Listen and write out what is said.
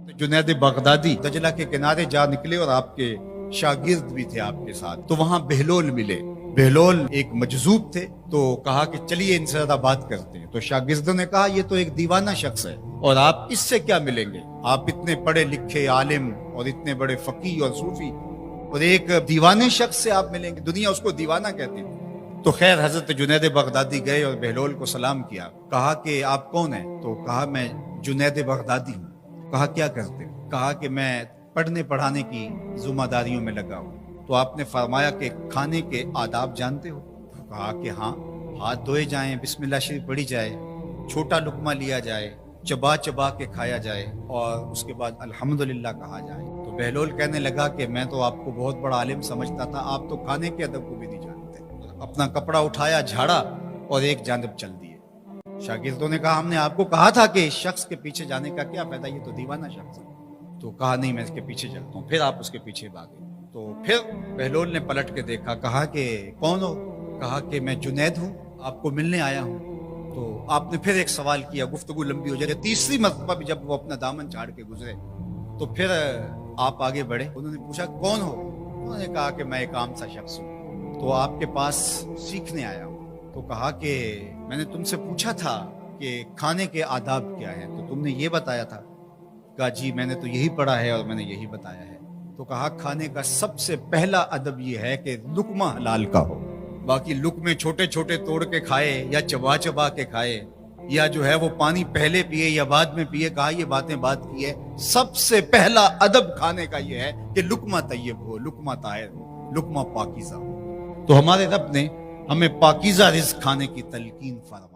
Junaid Baghdadi दजला के किनारे जा निकले और आपके शागिर्द भी थे आपके साथ। तो वहां बेहलोल मिले। बेहलोल एक मजजूब थे, तो कहा कि चलिए इनसे ज्यादा बात करते हैं। तो शागिर्दों ने कहा ये तो एक दीवाना शख्स है और आप इससे क्या मिलेंगे, आप इतने पढ़े लिखे आलिम और इतने बड़े फकीह और सूफी, और एक दीवाने शख्स से आप मिलेंगे, दुनिया उसको दीवाना कहती थी। तो खैर हजरत जुनैद बगदादी गए और बेहलोल को सलाम किया। कहा कि आप कौन हैं? तो कहा मैं जुनैद बगदादी हूँ। कहा क्या करते हो? कहा कि मैं पढ़ने पढ़ाने की जिम्मेदारियों में लगा हूँ। तो आपने फरमाया कि खाने के आदाब जानते हो? कहा कि हाँ, हाथ धोए जाएं, बिस्मिल्लाह शरीफ पढ़ी जाए, छोटा लुकमा लिया जाए, चबा चबा के खाया जाए और उसके बाद अल्हम्दुलिल्लाह कहा जाए। तो बेहलोल कहने लगा कि मैं तो आपको बहुत बड़ा आलिम समझता था, आप तो खाने के अदब को भी नहीं जानते। अपना कपड़ा उठाया, झाड़ा और एक जानिब चल दिए। शागिर्दों ने कहा हमने आपको कहा था कि इस शख्स के पीछे जाने का क्या फायदा, ये तो दीवाना शख्स है। तो कहा नहीं, मैं इसके पीछे चलता हूँ। फिर आप उसके पीछे भागे। तो फिर बेहलोल ने पलट के देखा। कहा कि कौन हो? कहा कि मैं जुनैद हूँ, आपको मिलने आया हूँ। तो आपने फिर एक सवाल किया, गुफ्तगू लंबी हो जाए। तीसरी मरतबा भी जब वो अपना दामन झाड़ के गुजरे तो फिर आप आगे बढ़े। उन्होंने पूछा कौन हो? उन्होंने कहा कि मैं एक आम सा शख्स हूँ, तो आपके पास सीखने आया हूँ। तो कहा कि मैंने तुमसे पूछा था कि खाने के आदाब क्या हैं, तो तुमने ये बताया था। कहा जी मैंने तो यही पढ़ा है और मैंने यही बताया है। तो कहा खाने का सबसे पहला अदब ये है कि लुकमा हलाल का हो। बाकी लुकमे छोटे छोटे तोड़ के खाए या चबा चबा के खाए या जो है वो पानी पहले पिए या बाद में पिए, कहा ये बातें बात की है। सबसे पहला अदब खाने का ये है कि लुकमा तैयब हो, लुकमा ताहिर हो, लुकमा पाकीज़ा हो। तो हमारे रब ने हमें पाकीज़ा रिज़्क़ खाने की तलकीन फरमा।